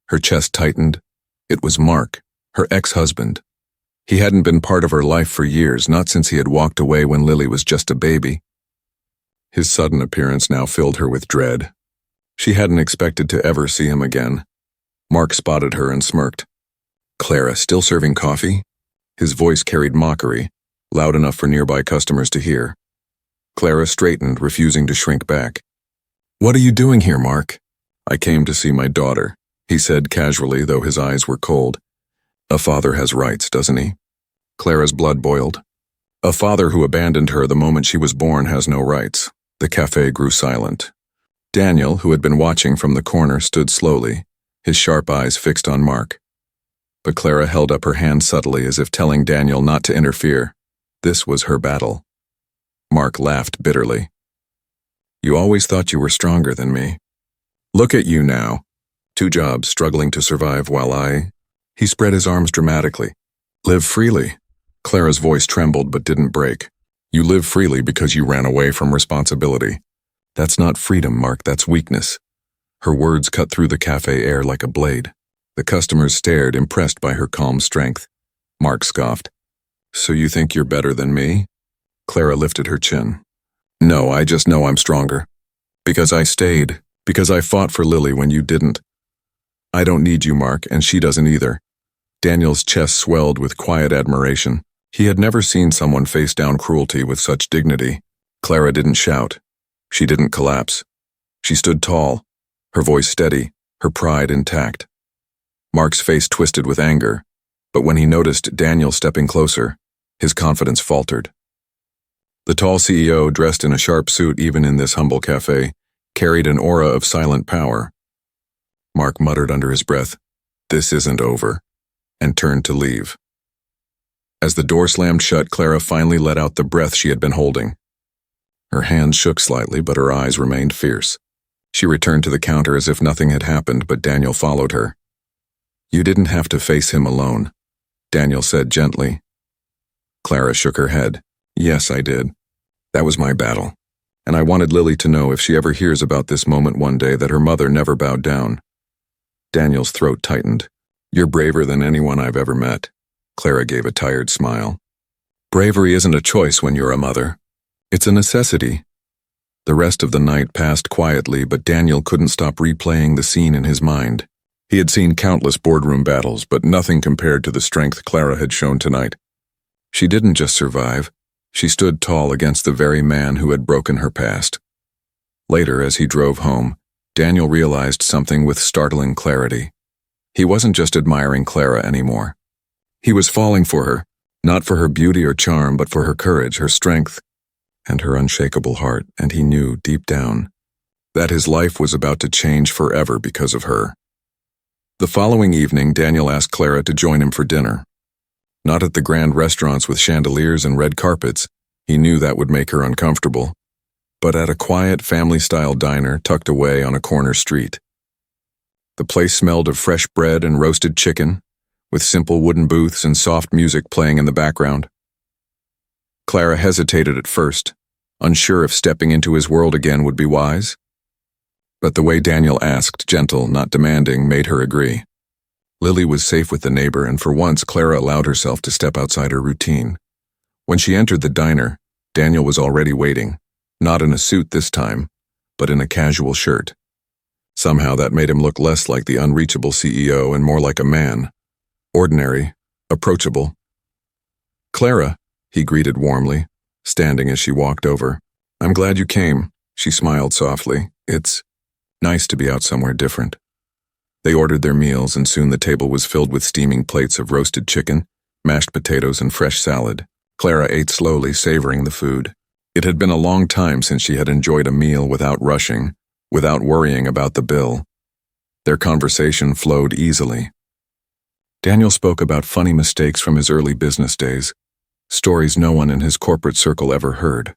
Her chest tightened. It was Mark, her ex-husband. He hadn't been part of her life for years, not since he had walked away when Lily was just a baby. His sudden appearance now filled her with dread. She hadn't expected to ever see him again. Mark spotted her and smirked. "Clara, still serving coffee?" His voice carried mockery, loud enough for nearby customers to hear. Clara straightened, refusing to shrink back. "What are you doing here, Mark?" "I came to see my daughter," he said casually, though his eyes were cold. "A father has rights, doesn't he?" Clara's blood boiled. "A father who abandoned her the moment she was born has no rights." The cafe grew silent. Daniel, who had been watching from the corner, stood slowly, his sharp eyes fixed on Mark. But Clara held up her hand subtly as if telling Daniel not to interfere. This was her battle. Mark laughed bitterly. "You always thought you were stronger than me. Look at you now. 2 jobs, struggling to survive while I—" He spread his arms dramatically. "Live freely." Clara's voice trembled but didn't break. "You live freely because you ran away from responsibility. That's not freedom, Mark, that's weakness." Her words cut through the cafe air like a blade. The customers stared, impressed by her calm strength. Mark scoffed. "So you think you're better than me?" Clara lifted her chin. "No, I just know I'm stronger. Because I stayed. Because I fought for Lily when you didn't. I don't need you, Mark, and she doesn't either." Daniel's chest swelled with quiet admiration. He had never seen someone face down cruelty with such dignity. Clara didn't shout. She didn't collapse. She stood tall, her voice steady, her pride intact. Mark's face twisted with anger, but when he noticed Daniel stepping closer, his confidence faltered. The tall CEO, dressed in a sharp suit even in this humble cafe, carried an aura of silent power. Mark muttered under his breath, "This isn't over," and turned to leave. As the door slammed shut, Clara finally let out the breath she had been holding. Her hands shook slightly, but her eyes remained fierce. She returned to the counter as if nothing had happened, but Daniel followed her. "You didn't have to face him alone," Daniel said gently. Clara shook her head. "Yes, I did. That was my battle. And I wanted Lily to know if she ever hears about this moment one day that her mother never bowed down." Daniel's throat tightened. "You're braver than anyone I've ever met." Clara gave a tired smile. "Bravery isn't a choice when you're a mother. It's a necessity." The rest of the night passed quietly, but Daniel couldn't stop replaying the scene in his mind. He had seen countless boardroom battles, but nothing compared to the strength Clara had shown tonight. She didn't just survive. She stood tall against the very man who had broken her past. Later, as he drove home, Daniel realized something with startling clarity. He wasn't just admiring Clara anymore. He was falling for her, not for her beauty or charm, but for her courage, her strength, and her unshakable heart, and he knew deep down that his life was about to change forever because of her. The following evening, Daniel asked Clara to join him for dinner. Not at the grand restaurants with chandeliers and red carpets, he knew that would make her uncomfortable, but at a quiet family-style diner tucked away on a corner street. The place smelled of fresh bread and roasted chicken, with simple wooden booths and soft music playing in the background. Clara hesitated at first, unsure if stepping into his world again would be wise. But the way Daniel asked, gentle, not demanding, made her agree. Lily was safe with the neighbor, and for once Clara allowed herself to step outside her routine. When she entered the diner, Daniel was already waiting, not in a suit this time, but in a casual shirt. Somehow that made him look less like the unreachable CEO and more like a man. Ordinary, approachable. "Clara," he greeted warmly, standing as she walked over. "I'm glad you came," she smiled softly. "It's nice to be out somewhere different." They ordered their meals, and soon the table was filled with steaming plates of roasted chicken, mashed potatoes, and fresh salad. Clara ate slowly, savoring the food. It had been a long time since she had enjoyed a meal without rushing, without worrying about the bill. Their conversation flowed easily. Daniel spoke about funny mistakes from his early business days, stories no one in his corporate circle ever heard.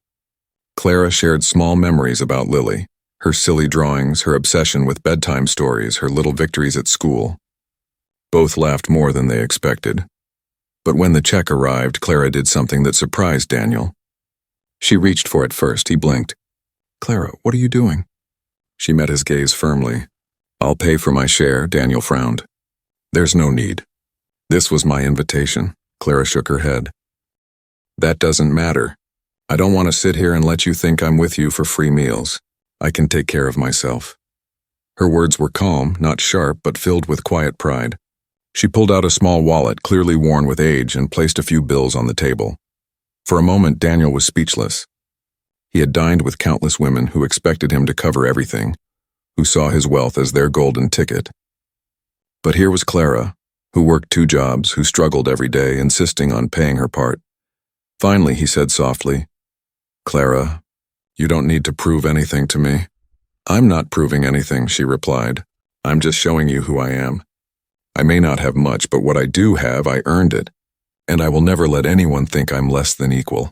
Clara shared small memories about Lily, her silly drawings, her obsession with bedtime stories, her little victories at school. Both laughed more than they expected. But when the check arrived, Clara did something that surprised Daniel. She reached for it first. He blinked. "Clara, what are you doing?" She met his gaze firmly. "I'll pay for my share," Daniel frowned. "There's no need. This was my invitation." Clara shook her head. "That doesn't matter. I don't want to sit here and let you think I'm with you for free meals. I can take care of myself." Her words were calm, not sharp, but filled with quiet pride. She pulled out a small wallet, clearly worn with age, and placed a few bills on the table. For a moment, Daniel was speechless. He had dined with countless women who expected him to cover everything, who saw his wealth as their golden ticket. But here was Clara, who worked 2 jobs, who struggled every day, insisting on paying her part. Finally, he said softly, "Clara, you don't need to prove anything to me." "I'm not proving anything," she replied. "I'm just showing you who I am. I may not have much, but what I do have, I earned it, and I will never let anyone think I'm less than equal."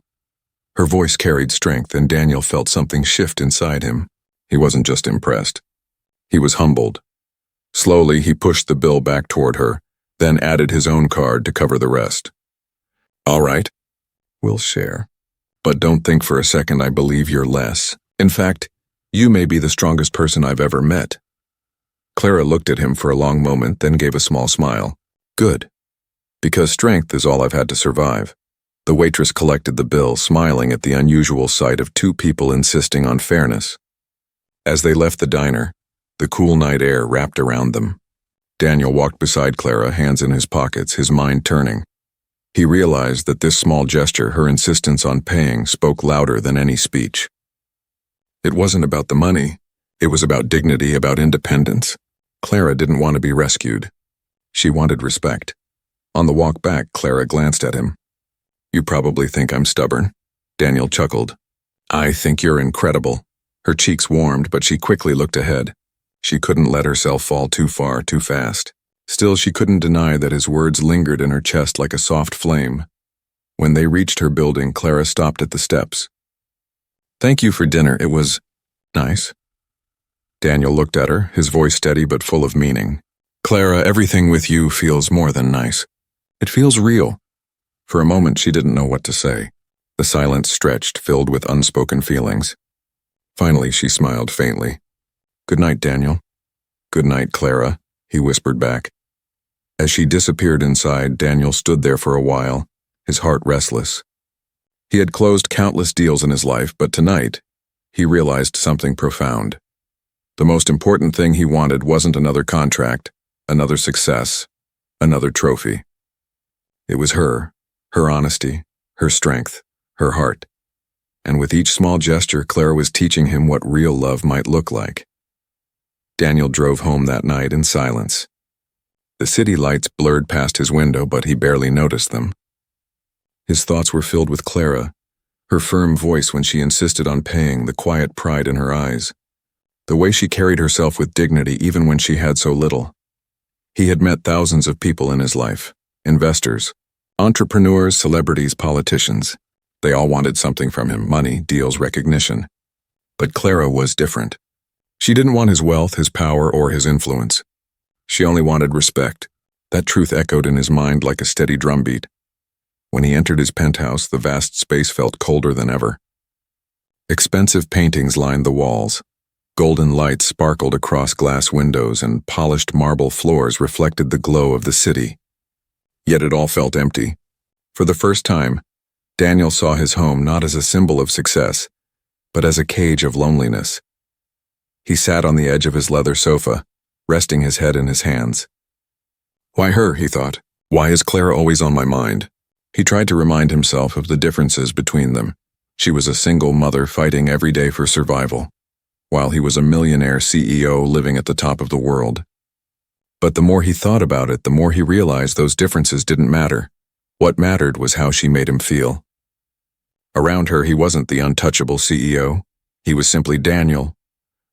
Her voice carried strength, and Daniel felt something shift inside him. He wasn't just impressed. He was humbled. Slowly, he pushed the bill back toward her, then added his own card to cover the rest. "All right, we'll share. But don't think for a second I believe you're less. In fact, you may be the strongest person I've ever met." Clara looked at him for a long moment, then gave a small smile. "Good. Because strength is all I've had to survive." The waitress collected the bill, smiling at the unusual sight of 2 people insisting on fairness. As they left the diner, the cool night air wrapped around them. Daniel walked beside Clara, hands in his pockets, his mind turning. He realized that this small gesture, her insistence on paying, spoke louder than any speech. It wasn't about the money. It was about dignity, about independence. Clara didn't want to be rescued. She wanted respect. On the walk back, Clara glanced at him. "You probably think I'm stubborn." Daniel chuckled. "I think you're incredible." Her cheeks warmed, but she quickly looked ahead. She couldn't let herself fall too far, too fast. Still, she couldn't deny that his words lingered in her chest like a soft flame. When they reached her building, Clara stopped at the steps. "Thank you for dinner. It was nice." Daniel looked at her, his voice steady but full of meaning. "Clara, everything with you feels more than nice. It feels real." For a moment, she didn't know what to say. The silence stretched, filled with unspoken feelings. Finally, she smiled faintly. "Good night, Daniel." "Good night, Clara," he whispered back. As she disappeared inside, Daniel stood there for a while, his heart restless. He had closed countless deals in his life, but tonight, he realized something profound. The most important thing he wanted wasn't another contract, another success, another trophy. It was her honesty, her strength, her heart. And with each small gesture, Clara was teaching him what real love might look like. Daniel drove home that night in silence. The city lights blurred past his window, but he barely noticed them. His thoughts were filled with Clara, her firm voice when she insisted on paying, the quiet pride in her eyes, the way she carried herself with dignity even when she had so little. He had met thousands of people in his life, investors, entrepreneurs, celebrities, politicians. They all wanted something from him, money, deals, recognition. But Clara was different. She didn't want his wealth, his power, or his influence. She only wanted respect. That truth echoed in his mind like a steady drumbeat. When he entered his penthouse, the vast space felt colder than ever. Expensive paintings lined the walls. Golden lights sparkled across glass windows, and polished marble floors reflected the glow of the city. Yet it all felt empty. For the first time, Daniel saw his home not as a symbol of success, but as a cage of loneliness. He sat on the edge of his leather sofa, resting his head in his hands. Why her, he thought. Why is Clara always on my mind? He tried to remind himself of the differences between them. She was a single mother fighting every day for survival, while he was a millionaire CEO living at the top of the world. But the more he thought about it, the more he realized those differences didn't matter. What mattered was how she made him feel. Around her, he wasn't the untouchable CEO. He was simply Daniel,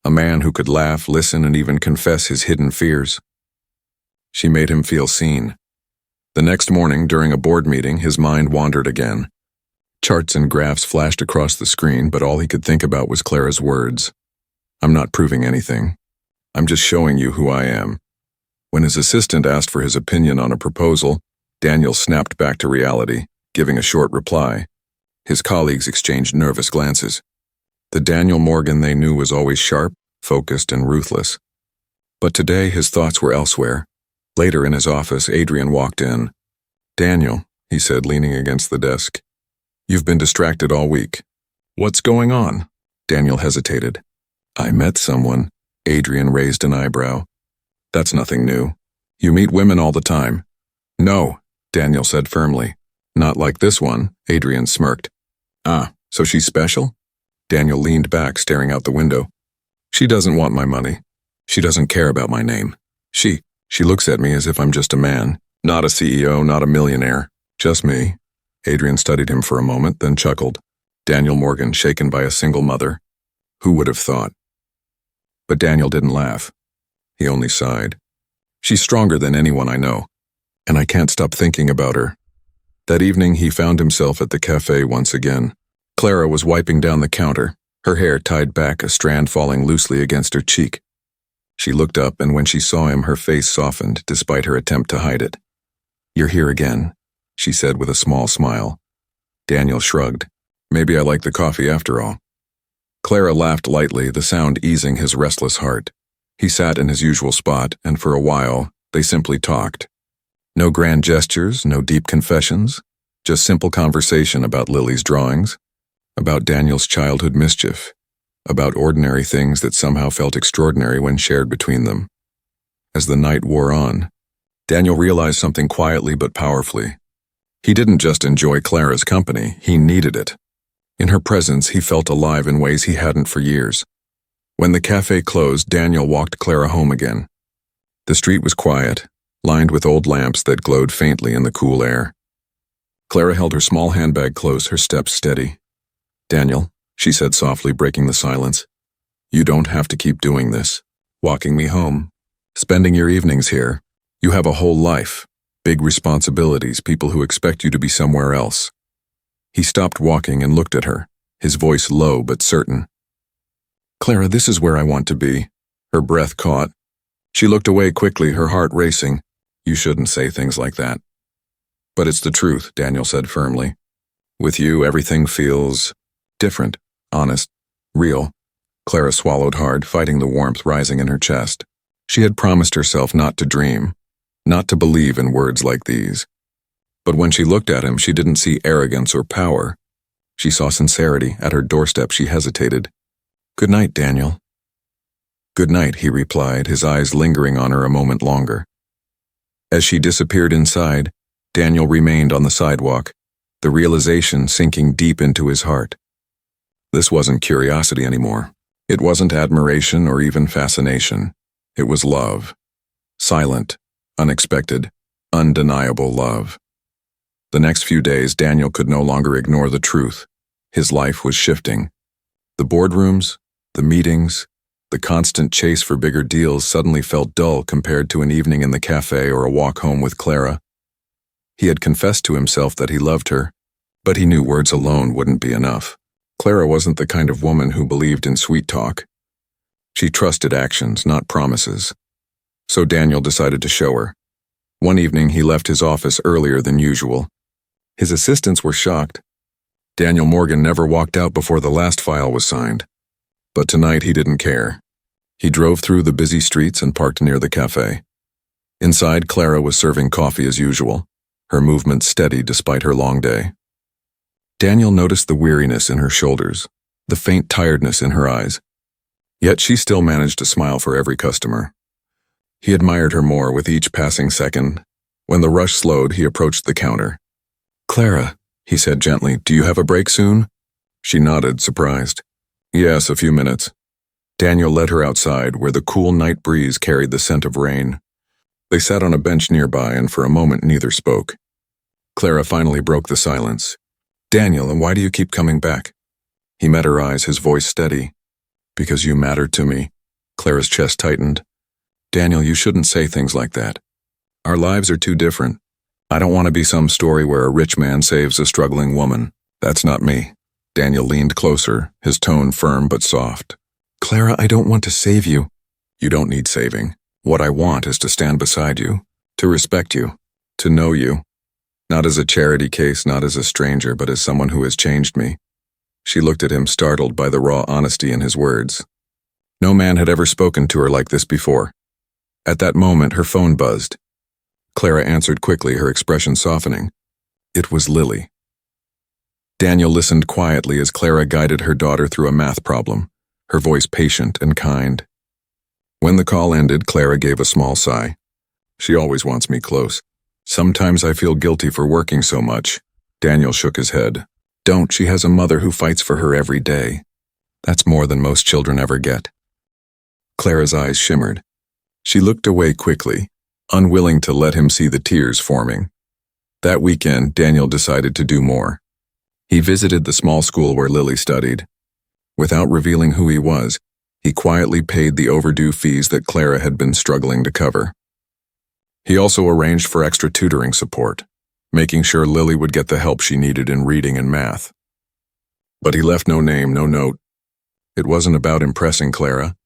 a man who could laugh, listen, and even confess his hidden fears. She made him feel seen. The next morning, during a board meeting, his mind wandered again. Charts and graphs flashed across the screen, but all he could think about was Clara's words. I'm not proving anything. I'm just showing you who I am. When his assistant asked for his opinion on a proposal, Daniel snapped back to reality, giving a short reply. His colleagues exchanged nervous glances. The Daniel Morgan they knew was always sharp, focused, and ruthless. But today his thoughts were elsewhere. Later in his office, Adrian walked in. Daniel, he said, leaning against the desk. You've been distracted all week. What's going on? Daniel hesitated. I met someone. Adrian raised an eyebrow. That's nothing new. You meet women all the time. No, Daniel said firmly. Not like this one, Adrian smirked. Ah, so she's special? Daniel leaned back, staring out the window. She doesn't want my money. She doesn't care about my name. She looks at me as if I'm just a man, not a CEO, not a millionaire, just me. Adrian studied him for a moment, then chuckled. Daniel Morgan, shaken by a single mother. Who would have thought? But Daniel didn't laugh. He only sighed. She's stronger than anyone I know, and I can't stop thinking about her. That evening, he found himself at the cafe once again. Clara was wiping down the counter, her hair tied back, a strand falling loosely against her cheek. She looked up, and when she saw him, her face softened, despite her attempt to hide it. You're here again, she said with a small smile. Daniel shrugged. Maybe I like the coffee after all. Clara laughed lightly, the sound easing his restless heart. He sat in his usual spot, and for a while, they simply talked. No grand gestures, no deep confessions, just simple conversation about Lily's drawings, about Daniel's childhood mischief, about ordinary things that somehow felt extraordinary when shared between them. As the night wore on, Daniel realized something quietly but powerfully. He didn't just enjoy Clara's company, he needed it. In her presence, he felt alive in ways he hadn't for years. When the cafe closed, Daniel walked Clara home again. The street was quiet, lined with old lamps that glowed faintly in the cool air. Clara held her small handbag close, her steps steady. Daniel, she said softly, breaking the silence. You don't have to keep doing this, walking me home, spending your evenings here. You have a whole life, big responsibilities, people who expect you to be somewhere else. He stopped walking and looked at her, his voice low but certain. Clara, this is where I want to be. Her breath caught. She looked away quickly, her heart racing. You shouldn't say things like that. But it's the truth, Daniel said firmly. With you, everything feels different, honest, real. Clara swallowed hard, fighting the warmth rising in her chest. She had promised herself not to dream, not to believe in words like these. But when she looked at him, she didn't see arrogance or power. She saw sincerity. At her doorstep, she hesitated. Good night, Daniel. Good night, he replied, his eyes lingering on her a moment longer. As she disappeared inside, Daniel remained on the sidewalk, the realization sinking deep into his heart. This wasn't curiosity anymore. It wasn't admiration or even fascination. It was love. Silent, unexpected, undeniable love. The next few days, Daniel could no longer ignore the truth. His life was shifting. The boardrooms, the meetings, the constant chase for bigger deals suddenly felt dull compared to an evening in the cafe or a walk home with Clara. He had confessed to himself that he loved her, but he knew words alone wouldn't be enough. Clara wasn't the kind of woman who believed in sweet talk. She trusted actions, not promises. So Daniel decided to show her. One evening, he left his office earlier than usual. His assistants were shocked. Daniel Morgan never walked out before the last file was signed. But tonight he didn't care. He drove through the busy streets and parked near the cafe. Inside, Clara was serving coffee as usual, her movements steady despite her long day. Daniel noticed the weariness in her shoulders, the faint tiredness in her eyes. Yet she still managed to smile for every customer. He admired her more with each passing second. When the rush slowed, he approached the counter. "Clara," he said gently, "do you have a break soon?" She nodded, surprised. "Yes, a few minutes." Daniel led her outside, where the cool night breeze carried the scent of rain. They sat on a bench nearby, and for a moment neither spoke. Clara finally broke the silence. "Daniel, and why do you keep coming back?" He met her eyes, his voice steady. "Because you matter to me." Clara's chest tightened. "Daniel, you shouldn't say things like that. Our lives are too different. I don't want to be some story where a rich man saves a struggling woman. That's not me." Daniel leaned closer, his tone firm but soft. "Clara, I don't want to save you." "You don't need saving. What I want is to stand beside you, to respect you, to know you. Not as a charity case, not as a stranger, but as someone who has changed me." She looked at him, startled by the raw honesty in his words. No man had ever spoken to her like this before. At that moment, her phone buzzed. Clara answered quickly, her expression softening. It was Lily. Daniel listened quietly as Clara guided her daughter through a math problem, her voice patient and kind. When the call ended, Clara gave a small sigh. "She always wants me close. Sometimes I feel guilty for working so much." Daniel shook his head. "Don't, she has a mother who fights for her every day. That's more than most children ever get." Clara's eyes shimmered. She looked away quickly, unwilling to let him see the tears forming. That weekend, Daniel decided to do more. He visited the small school where Lily studied. Without revealing who he was, he quietly paid the overdue fees that Clara had been struggling to cover. He also arranged for extra tutoring support, making sure Lily would get the help she needed in reading and math. But he left no name, no note. It wasn't about impressing Clara.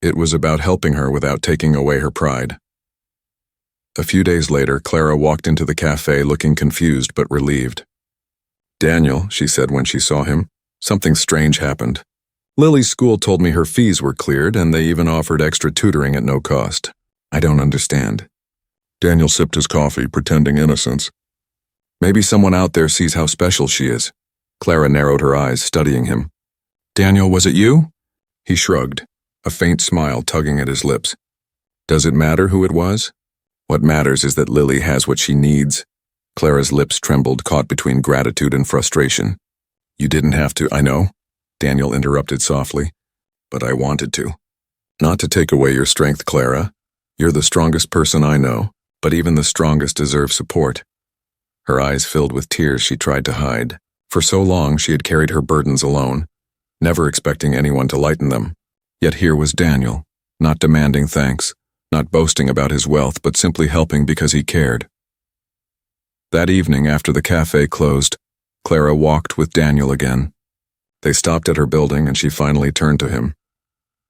It was about helping her without taking away her pride. A few days later, Clara walked into the cafe looking confused but relieved. "Daniel," she said when she saw him, "something strange happened. Lily's school told me her fees were cleared, and they even offered extra tutoring at no cost. I don't understand." Daniel sipped his coffee, pretending innocence. "Maybe someone out there sees how special she is." Clara narrowed her eyes, studying him. "Daniel, was it you?" He shrugged, a faint smile tugging at his lips. "Does it matter who it was? What matters is that Lily has what she needs." Clara's lips trembled, caught between gratitude and frustration. "You didn't have to, I know," Daniel interrupted softly, "but I wanted to. Not to take away your strength, Clara. You're the strongest person I know, but even the strongest deserve support." Her eyes filled with tears she tried to hide. For so long she had carried her burdens alone, never expecting anyone to lighten them. Yet here was Daniel, not demanding thanks, not boasting about his wealth, but simply helping because he cared. That evening, after the cafe closed, Clara walked with Daniel again. They stopped at her building and she finally turned to him.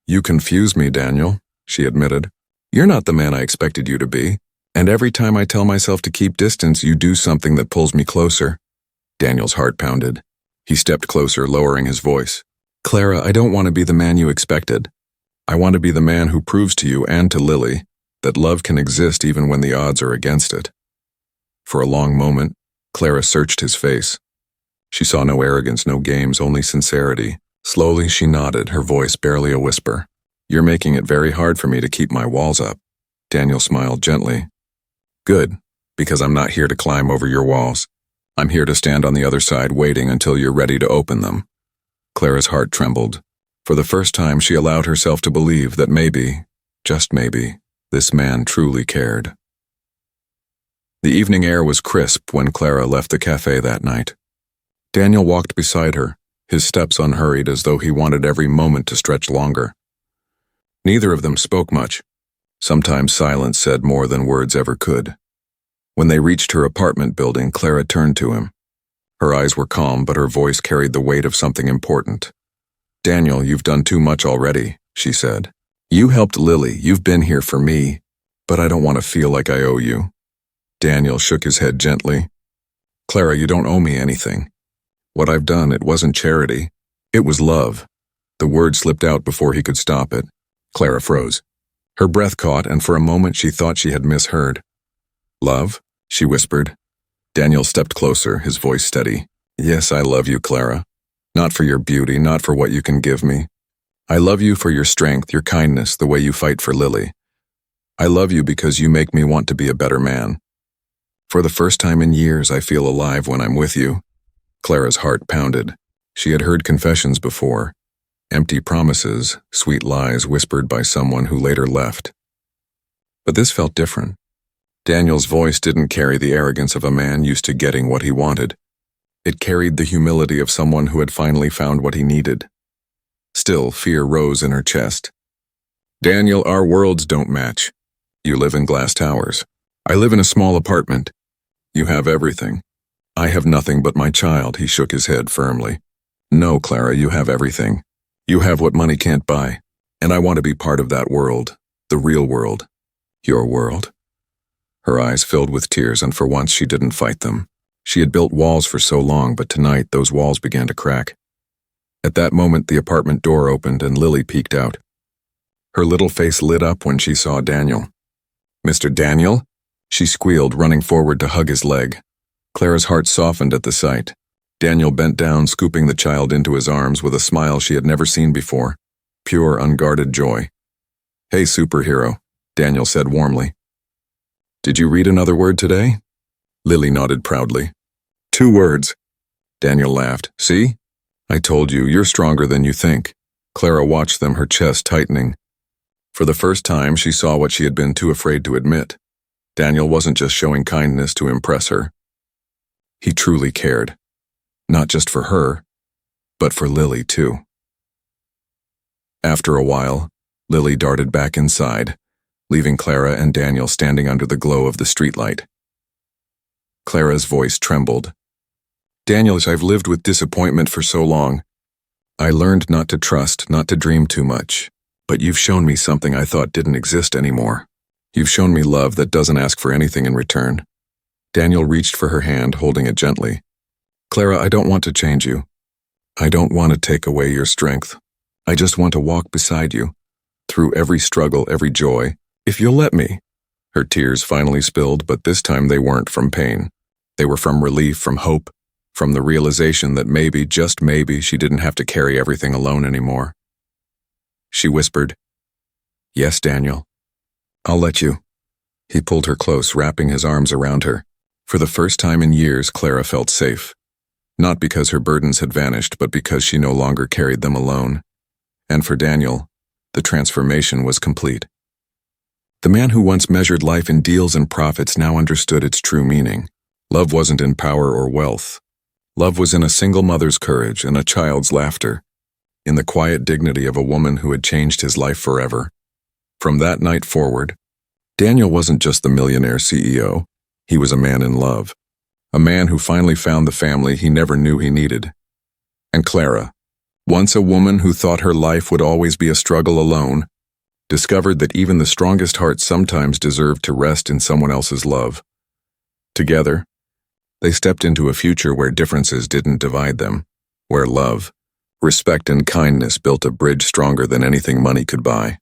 "You confuse me, Daniel," she admitted. "You're not the man I expected you to be, and every time I tell myself to keep distance, you do something that pulls me closer." Daniel's heart pounded. He stepped closer, lowering his voice. "Clara, I don't want to be the man you expected. I want to be the man who proves to you and to Lily that love can exist even when the odds are against it." For a long moment, Clara searched his face. She saw no arrogance, no games, only sincerity. Slowly she nodded, her voice barely a whisper. "You're making it very hard for me to keep my walls up." Daniel smiled gently. "Good, because I'm not here to climb over your walls. I'm here to stand on the other side waiting until you're ready to open them." Clara's heart trembled. For the first time, she allowed herself to believe that maybe, just maybe, this man truly cared. The evening air was crisp when Clara left the cafe that night. Daniel walked beside her, his steps unhurried as though he wanted every moment to stretch longer. Neither of them spoke much. Sometimes silence said more than words ever could. When they reached her apartment building, Clara turned to him. Her eyes were calm, but her voice carried the weight of something important. "Daniel, you've done too much already," she said. "You helped Lily, you've been here for me, but I don't want to feel like I owe you." Daniel shook his head gently. "Clara, you don't owe me anything. What I've done, it wasn't charity. It was love." The word slipped out before he could stop it. Clara froze. Her breath caught, and for a moment she thought she had misheard. "Love?" she whispered. Daniel stepped closer, his voice steady. "Yes, I love you, Clara. Not for your beauty, not for what you can give me, I love you for your strength, your kindness, the way you fight for Lily. I love you because you make me want to be a better man. For the first time in years, I feel alive when I'm with you." Clara's heart pounded. She had heard confessions before. Empty promises, sweet lies whispered by someone who later left. But this felt different. Daniel's voice didn't carry the arrogance of a man used to getting what he wanted. It carried the humility of someone who had finally found what he needed. Still, fear rose in her chest. "Daniel, our worlds don't match. You live in glass towers. I live in a small apartment. You have everything. I have nothing but my child." He shook his head firmly. "No, Clara, you have everything. You have what money can't buy. And I want to be part of that world, the real world, your world." Her eyes filled with tears, and for once she didn't fight them. She had built walls for so long, but tonight those walls began to crack. At that moment, the apartment door opened and Lily peeked out. Her little face lit up when she saw Daniel. "Mr. Daniel?" She squealed, running forward to hug his leg. Clara's heart softened at the sight. Daniel bent down, scooping the child into his arms with a smile she had never seen before. Pure, unguarded joy. "Hey, superhero," Daniel said warmly. "Did you read another word today?" Lily nodded proudly. "2 words. Daniel laughed. "See? I told you, you're stronger than you think." Clara watched them, her chest tightening. For the first time, she saw what she had been too afraid to admit. Daniel wasn't just showing kindness to impress her. He truly cared. Not just for her, but for Lily, too. After a while, Lily darted back inside, leaving Clara and Daniel standing under the glow of the streetlight. Clara's voice trembled. "Daniel, I've lived with disappointment for so long. I learned not to trust, not to dream too much. But you've shown me something I thought didn't exist anymore. You've shown me love that doesn't ask for anything in return." Daniel reached for her hand, holding it gently. "Clara, I don't want to change you. I don't want to take away your strength. I just want to walk beside you, through every struggle, every joy, if you'll let me." Her tears finally spilled, but this time they weren't from pain. They were from relief, from hope, from the realization that maybe, just maybe, she didn't have to carry everything alone anymore. She whispered, "Yes, Daniel. I'll let you." He pulled her close, wrapping his arms around her. For the first time in years, Clara felt safe. Not because her burdens had vanished, but because she no longer carried them alone. And for Daniel, the transformation was complete. The man who once measured life in deals and profits now understood its true meaning. Love wasn't in power or wealth. Love was in a single mother's courage and a child's laughter, in the quiet dignity of a woman who had changed his life forever. From that night forward, Daniel wasn't just the millionaire CEO. He was a man in love. A man who finally found the family he never knew he needed. And Clara, once a woman who thought her life would always be a struggle alone, discovered that even the strongest hearts sometimes deserved to rest in someone else's love. Together, they stepped into a future where differences didn't divide them, where love, respect, and kindness built a bridge stronger than anything money could buy.